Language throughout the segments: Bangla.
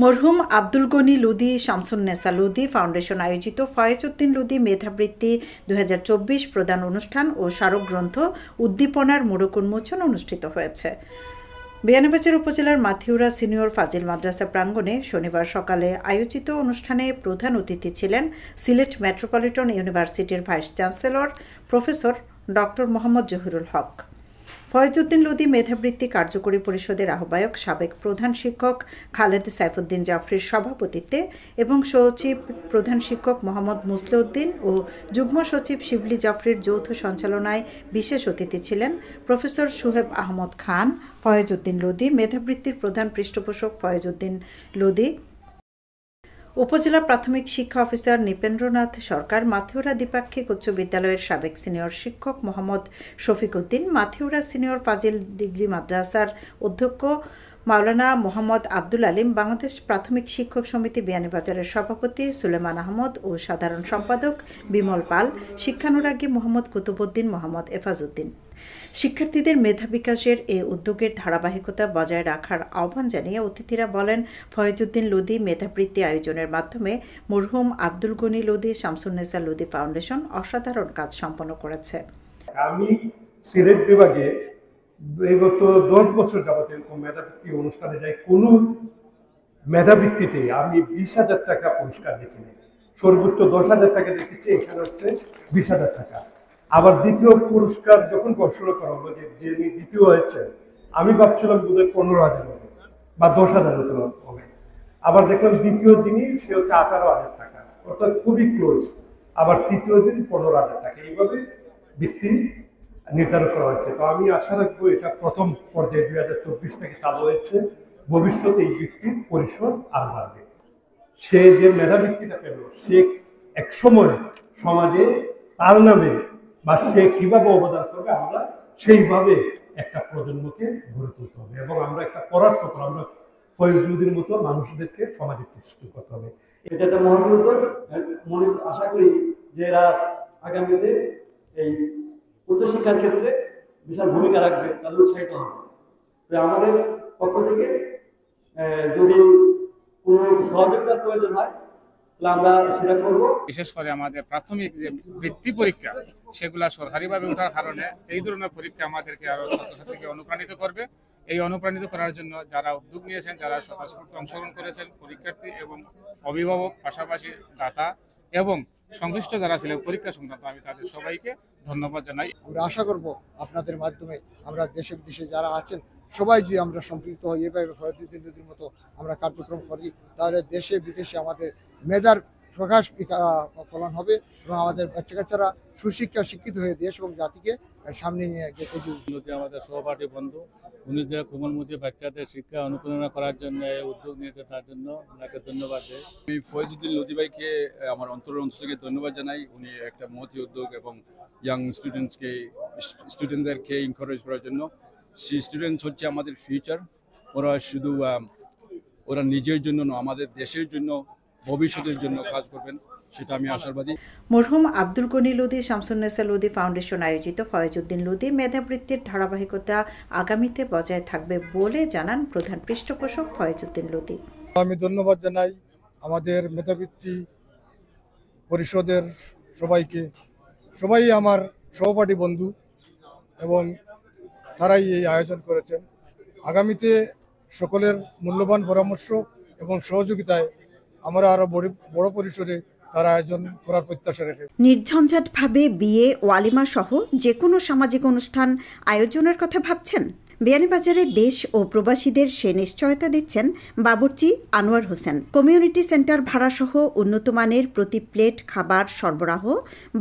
মরহুম আব্দুল গনি লুদি শামসুন্নেসা লুদি ফাউন্ডেশন আয়োজিত ফয়েজ উদ্দিন লুদি মেধাবৃত্তি 2024 প্রদান অনুষ্ঠান ও স্মারক গ্রন্থ উদ্দীপনার মোড়ক উন্মোচন অনুষ্ঠিত হয়েছে। বিয়ানীবাজার উপজেলার মাথিউরা সিনিয়র ফাজিল মাদ্রাসা প্রাঙ্গণে শনিবার সকালে আয়োজিত অনুষ্ঠানে প্রধান অতিথি ছিলেন সিলেট মেট্রোপলিটন ইউনিভার্সিটির vice chancellor professor doctor Mohammad Zahirul Haque. Foyez Uddin Ludi মেধাবৃত্তি কার্যকরী পরিষদের আহ্বায়ক সাবেক প্রধান শিক্ষক খালেদ সাইফুদ্দিন জাফরির সভাপতিত্বে এবং সচিব প্রধান শিক্ষক মোহাম্মদ মুসলিউদ্দিন ও যুগ্ম সচিব শিবলি জাফরির যৌথ সঞ্চালনায় বিশেষ অতিথি ছিলেন প্রফেসর সুহেব আহমদ খান। ফয়েজ উদ্দিন লুদি মেধাবৃত্তির প্রধান পৃষ্ঠপোষক ফয়েজ উদ্দিন লুদি, উপজেলা প্রাথমিক শিক্ষা অফিসার নৃপেন্দ্রনাথ সরকার, মাথিউরা দ্বিপাক্ষিক উচ্চ বিদ্যালয়ের সাবেক সিনিয়র শিক্ষক মোহাম্মদ শফিক উদ্দিন, মাথিউরা সিনিয়র ফাজিল ডিগ্রি মাদ্রাসার অধ্যক্ষ মাওলানা মোহাম্মদ আব্দুল আলিম, বাংলাদেশ প্রাথমিক শিক্ষক সমিতি বিয়ানীবাজারের সভাপতি সুলেমান আহমদ ও সাধারণ সম্পাদক বিমল পাল, শিক্ষানুরাগী মোহাম্মদ কুতুবউদ্দিন, মোহাম্মদ এফাজউদ্দিন। শিক্ষার্থীদের মেধা বিকাশের এ উদ্যোগের ধারাবাহিকতা বজায় রাখার আহ্বান জানিয়ে অতিথিরা বলেন, ফয়েজ উদ্দিন লুদি মেধাবৃত্তি আয়োজনের মাধ্যমে মরহুম আব্দুল গনি লুদি শামসুন্নেসা লুদি ফাউন্ডেশন অসাধারণ কাজ সম্পন্ন করেছে। আমি সিলেট বিভাগে বিগত 10 বছর যাবত এরকম মেধাবৃত্তি অনুষ্ঠানে যাই, কোনো মেধাবৃত্তিতে আমি 20,000 টাকা পুরস্কার দেখিনি। সর্বোচ্চ 10,000 টাকা দেখেছি, এখানে হচ্ছে 20,000 টাকা। আবার দ্বিতীয় পুরস্কার যখন ঘোষণা করা হলো যে যিনি দ্বিতীয় হয়েছে, আমি ভাবছিলাম বোধহয় 15,000 হবে বা 10,000 হতে হবে। আবার দেখলাম দ্বিতীয় যিনি সে হচ্ছে 18,000 টাকা, অর্থাৎ খুবই ক্লোজ। আবার তৃতীয় যিনি 15,000 টাকা, এইভাবে বৃত্তি নির্ধারণ করা হয়েছে। তো আমি আশা রাখবো এটা প্রথম পর্যায়ে 2024 থেকে চালু হয়েছে, ভবিষ্যতে এই বৃত্তির পরিসর আর বাড়বে। সে যে মেধাবৃত্তিটা পেল, সে একসময় সমাজে তার নামে বা সে কিভাবে অবদান করবে, আমরা সেইভাবে একটা প্রজন্মকে গড়ে তুলতে হবে এবং আমরা একটা পরার্থক, আমরা ফয়েজ লুদির মতো মানুষদেরকে সমাজে প্রতিষ্ঠিত করতে হবে। এটা একটা মহৎ উদ্যোগ। মনে আশা করি যে এরা আগামীতে এই উচ্চশিক্ষার ক্ষেত্রে বিশাল ভূমিকা রাখবে, তাদের উৎসাহিত হবে। তো আমাদের পক্ষ থেকে যদি কোনো সহযোগিতার প্রয়োজন হয় তাহলে আমরা সেটা করব। বিশেষ করে আমাদের প্রাথমিক যে বৃত্তি পরীক্ষা, সেগুলা সরকারিভাবে ওঠার কারণে এই ধরনের পরীক্ষা আমাদেরকে আরো ছাত্রছাত্রীকে অনুপ্রাণিত করবে। এই অনুপ্রাণিত করার জন্য যারা উদ্যোগ নিয়েছেন, যারা স্বতঃস্ফূর্ত অংশগ্রহণ করেছেন, পরীক্ষার্থী এবং অভিভাবক, পাশাপাশি দাতা এবং সংশ্লিষ্ট যারা ছিলেন পরীক্ষা সংক্রান্ত, আমি তাদের সবাইকে ধন্যবাদ জানাই। আমরা আশা করব আপনাদের মাধ্যমে আমরা দেশে বিদেশে যারা আছেন সবাই যে আমরা সম্পৃক্ত হই, এভাবে ফয়েজ উদ্দিন লুদির মতো আমরা কার্যক্রম করি, তাহলে দেশে বিদেশে আমাদের মেধার প্রকাশ ফলন হবে এবং আমাদের বাচ্চা কাচ্চারা সুশিক্ষা শিক্ষিত হয়ে দেশ এবং জাতিকে সামনে নিয়ে এগিয়ে। আমাদের সহপাঠী বন্ধু, উনি যে কোমলমতি বাচ্চাদের শিক্ষা অনুপ্রেরণা করার জন্য উদ্যোগ নিয়েছে, তার জন্য ওনাকে ধন্যবাদ দেয়। আমি ফয়েজ উদ্দিন লুদি ভাইকে আমার অন্তরের অংশ থেকে ধন্যবাদ জানাই। উনি একটা মহতি উদ্যোগ এবং ইয়াং স্টুডেন্টদেরকে এনকারেজ করার জন্য। সেই স্টুডেন্টস হচ্ছে আমাদের ফিউচার। ওরা শুধু ওরা নিজের জন্য নয়, আমাদের দেশের জন্য, ভবিষ্যতের জন্য কাজ করবেন, সেটা আমি আশাবাদী। মরহুম আব্দুল গনি লুদি শামসুন্নেসা লুদি ফাউন্ডেশন আয়োজিত ফয়েজ উদ্দিন লুদি মেধাবৃত্তির ধারাবাহিকতা আগামীতে বজায় থাকবে বলে জানান প্রধান পৃষ্ঠপোষক ফয়েজ উদ্দিন লুদি। আমি ধন্যবাদ জানাই আমাদের মেধাবৃত্তি পরিষদের সবাইকে। সবাই আমার সহপাঠী বন্ধু এবং তারাই এই আয়োজন করেছেন। আগামীতে সকলের মূল্যবান পরামর্শ এবং সহযোগিতায় আমরা আরো বড় পরিসরে তার আয়োজন করার প্রত্যাশা রেখে নির্ঝঞ্ঝাটভাবে বিয়ে, ওয়ালিমা সহ যে কোনো সামাজিক অনুষ্ঠান আয়োজনের কথা ভাবছেন? বিয়ানীবাজারে দেশ ও প্রবাসীদের সে নিশ্চয়তা দিচ্ছেন বাবুর্চি আনোয়ার হোসেন। কমিউনিটি সেন্টার ভাড়াসহ উন্নত মানের প্রতি প্লেট খাবার সরবরাহ,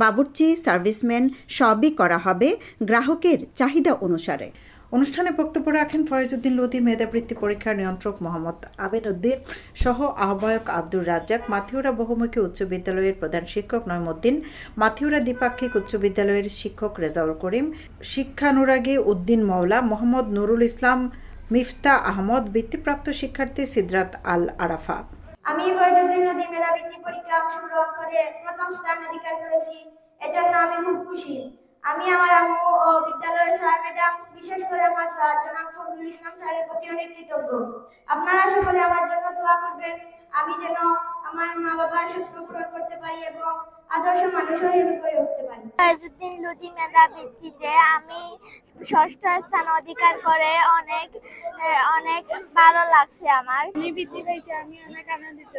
বাবুর্চি, সার্ভিসম্যান সবই করা হবে গ্রাহকের চাহিদা অনুসারে। অনুষ্ঠানে বক্তব্য রাখেন ফয়েজ উদ্দিন লুদি মেধাবৃত্তি পরীক্ষার নিয়ন্ত্রক মোহাম্মদ আবেদ উদ্দিন সহ আহ্বায়ক আব্দুর রাজ্জাক, মাথিউরা বহুমুখী উচ্চ বিদ্যালয়ের প্রধান শিক্ষক নইমুদ্দিন, মাথিউরা দ্বিপাক্ষিক উচ্চ বিদ্যালয়ের শিক্ষক রেজাউল করিম, শিক্ষানুরাগী উদ্দিন মওলা, মোহাম্মদ নুরুল ইসলাম, মিফতা আহমদ, বৃত্তিপ্রাপ্ত শিক্ষার্থী সিদরাত আল আরাফা। আমি ফয়েজ উদ্দিন লুদি মেধাবৃত্তি পরীক্ষায় অংশগ্রহণ করে প্রথম স্থান অধিকার করেছি, এজন্য আমি খুব খুশি। আমি আমার আম্মু ও বিদ্যালয়ের স্যার ম্যাডাম, বিশেষ করে আমার স্যার জনাব ফখরুল ইসলাম স্যারের প্রতি অনেক কৃতজ্ঞ। আপনারা সকলে আমার জন্য দোয়া করবেন, আমি যেন আমার মা বাবার স্বপ্ন পূরণ করতে পারি এবং আদর্শ মানুষ হয়ে গড়ে উঠতে পারি। ফয়েজউদ্দিন লুদি মেধাবৃত্তিতে আমি 6ষ্ঠ স্থান অধিকার করে অনেক ভালো লাগছে আমার। আমি বৃত্তি পেয়েছি, আমি অনেক আনন্দিত।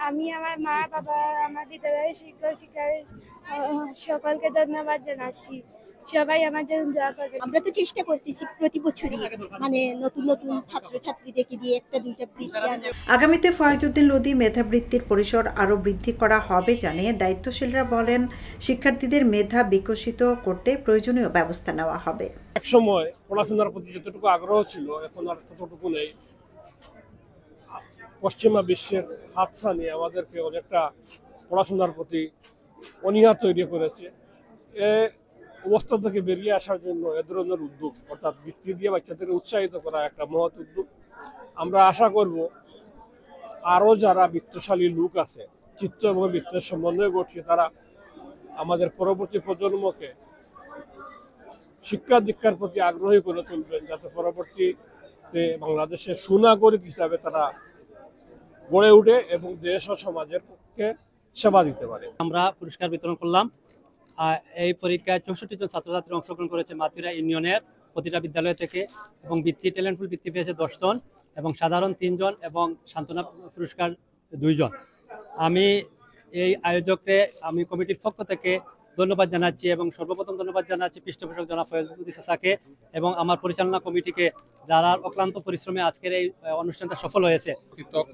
আমি আমার মা বাবা, আমার বিদ্যালয়ের শিক্ষক শিক্ষার্থী সকলকে ধন্যবাদ জানাচ্ছি। সবাই আমার জন্য দোয়া করবে। আমরা তো চেষ্টা করতেছি প্রতি বছরই মানে নতুন নতুন ছাত্রছাত্রীদেরকে দিয়ে একটা দুইটা বৃত্তি আনা। আগামীতে ফয়েজউদ্দিন লোদী মেধাবৃত্তির পরিসর আরও বৃদ্ধি করা হবে জানিয়ে দায়িত্বশীলরা বলেন, শিক্ষার্থীদের মেধা বিকশিত করতে প্রয়োজনীয় ব্যবস্থা নেওয়া হবে। এক সময় পড়াশোনার প্রতি যতটুকু আগ্রহ ছিল এখন আর ততটুকু নেই। পশ্চিমা বিশ্বের হাতছানি আমাদেরকে অনেকটা পড়াশোনার প্রতি অনীহা তৈরি করেছে। এ অবস্থা থেকে বেরিয়ে আসার জন্য এ ধরনের উদ্যোগ, অর্থাৎ বৃত্তি দিয়ে বাচ্চাদের উৎসাহিত করা একটা মহৎ উদ্যোগ। আমরা আশা করব আরও যারা বিত্তশালী লোক আছে, চিত্ত এবং বৃত্তের সমন্বয় ঘটছে, তারা আমাদের পরবর্তী প্রজন্মকে শিক্ষা দীক্ষার প্রতি আগ্রহী করে তুলবেন, যাতে পরবর্তীতে বাংলাদেশের সুনাগরিক হিসাবে তারা গড়ে উঠে এবং দেশ ও সমাজের পক্ষে সেবা দিতে পারে। আমরা পুরস্কার বিতরণ করলাম। এই পরীক্ষায় 64 জন ছাত্রছাত্রী অংশগ্রহণ করেছে মাতুরা ইউনিয়নের প্রতিটা বিদ্যালয় থেকে, এবং ট্যালেন্টফুল বৃত্তি পেয়েছে 10 জন এবং সাধারণ 3 জন এবং সান্ত্বনা পুরস্কার 2 জন। আমি এই আয়োজককে আমি কমিটির পক্ষ থেকে ধন্যবাদ জানাচ্ছি এবং সর্বপ্রথম ধন্যবাদ জানাচ্ছি পৃষ্ঠপোষক জনাব ফয়েজউদ্দিন চাচাকে এবং আমার পরিচালনা কমিটিকে, যারা অক্লান্ত পরিশ্রমে আজকের এই অনুষ্ঠানটা সফল হয়েছে।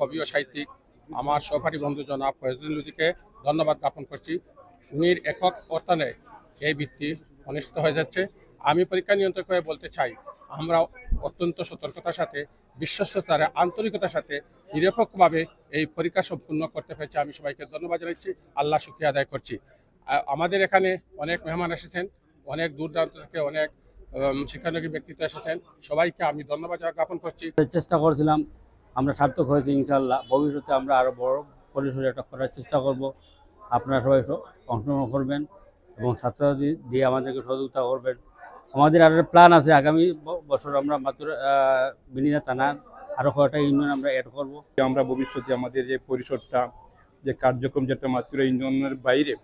কবি ও সাহিত্যিক আমার সহপাঠী বন্ধু জনাব ফয়েজউদ্দিন লোদীকে ধন্যবাদ জ্ঞাপন করছি। উনির একক অর্থানে এই বৃত্তি অনুষ্ঠিত হয়ে যাচ্ছে। আমি পরীক্ষা নিয়ন্ত্রক হয়ে বলতে চাই, আমরা অত্যন্ত সতর্কতার সাথে, বিশ্বস্ততার আন্তরিকতার সাথে নিরপেক্ষভাবে এই পরীক্ষা সম্পূর্ণ করতে পেরেছি। আমি সবাইকে ধন্যবাদ জানাচ্ছি, আল্লাহ শুকরিয়া আদায় করছি। আমাদের এখানে অনেক মেহমান এসেছেন, অনেক দূর দূরান্ত থেকে অনেক শিক্ষানবী ব্যক্তিত্ব এসেছেন, সবাইকে আমি ধন্যবাদ জ্ঞাপন করছি। চেষ্টা করছিলাম, আমরা সার্থক হয়েছি ইনশাআল্লাহ। ভবিষ্যতে আমরা আরও বড় পরিসরে এটা করার চেষ্টা করব। আপনারা সবাই অংশগ্রহণ করবেন এবং ছাত্রছাত্রী দিয়ে আমাদেরকে সহযোগিতা করবেন। আমাদের আরও প্ল্যান আছে, আগামী বছর আমরা মাতুরা বিনিদা থানার আরও কয়েকটা ইউনিয়ন আমরা অ্যাড করব। আমরা ভবিষ্যতে আমাদের যে পরিসরটা, যে কার্যক্রম, যেটা মাতুরা ইউনিয়নের বাইরে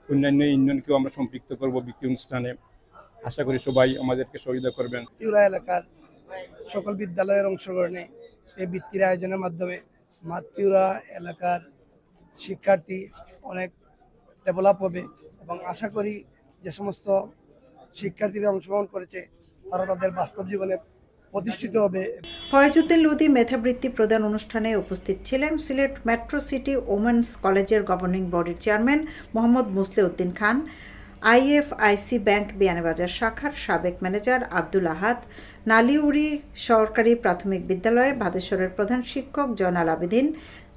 অন্যান্য ইউনিয়নকেও আমরা সম্পৃক্ত করব বৃত্তি অনুষ্ঠানে। আশা করি সবাই আমাদেরকে সহযোগিতা করবেন। মাতুরা এলাকার সকল বিদ্যালয়ের অংশগ্রহণে এই বৃত্তির আয়োজনের মাধ্যমে মাতুরা এলাকার শিক্ষার্থী অনেক ডেভেলপ হবে এবং আশা করি যে সমস্ত শিক্ষার্থীরা অংশগ্রহণ করেছে তারা তাদের বাস্তব জীবনে প্রতিষ্ঠিত হবে। ফয়েজউদ্দিন লোদী মেধাবৃত্তি প্রদান অনুষ্ঠানে উপস্থিত ছিলেন সিলেট মেট্রো সিটি ওমেন্স কলেজের গভর্নিং বডির চেয়ারম্যান মোহাম্মদ মুসলিউদ্দিন খান, IFIC ব্যাংক বিয়ানীবাজার শাখার সাবেক ম্যানেজার আব্দুল আহাদ, নালিউরি সরকারি প্রাথমিক বিদ্যালয়ে ভাদেশ্বরের প্রধান শিক্ষক জয়নাল আবেদিন,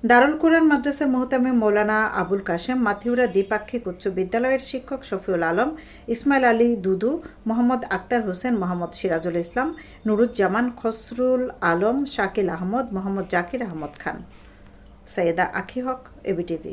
দারুল কুরআন মাদ্রাসার মোহতামিম মৌলানা আবুল কাশেম, মাথিউরা দ্বিপাক্ষিক উচ্চ বিদ্যালয়ের শিক্ষক শফিউল আলম, ইসমাইল আলী দুদু, মোহাম্মদ আক্তার হোসেন, মোহাম্মদ সিরাজুল ইসলাম, নুরুজ্জামান, খসরুল আলম, শাকিল আহমদ, মোহাম্মদ জাকির আহমদ খান। সৈয়দা আখি হক, ABTV।